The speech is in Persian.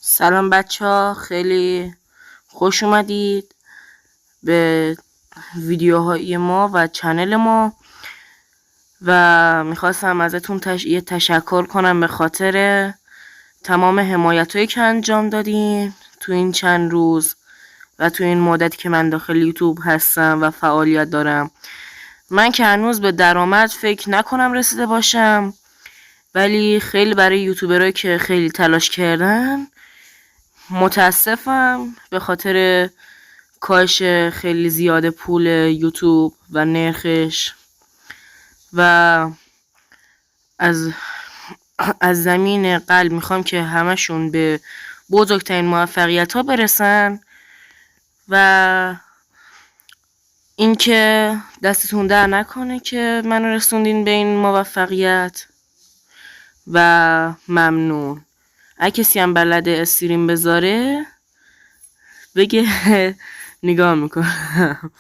سلام بچه ها، خیلی خوش اومدید به ویدیوهای ما و چنل ما و میخواستم ازتون یه تشکر کنم به خاطر تمام حمایتایی که انجام دادین تو این چند روز و تو این مدتی که من داخل یوتیوب هستم و فعالیت دارم. من که هنوز به درآمد فکر نکنم رسیده باشم، ولی خیلی برای یوتیوبرایی که خیلی تلاش کردن متاسفم به خاطر کاهش خیلی زیاد پول یوتیوب و نرخش و از زمین قلب میخوام که همشون به بزرگترین موفقیت ها برسن و اینکه دستتون در نکنه که منو رسوندین به این موفقیت و ممنون. اگه کسی هم بلده استریم بذاره بگه نگاه میکنم.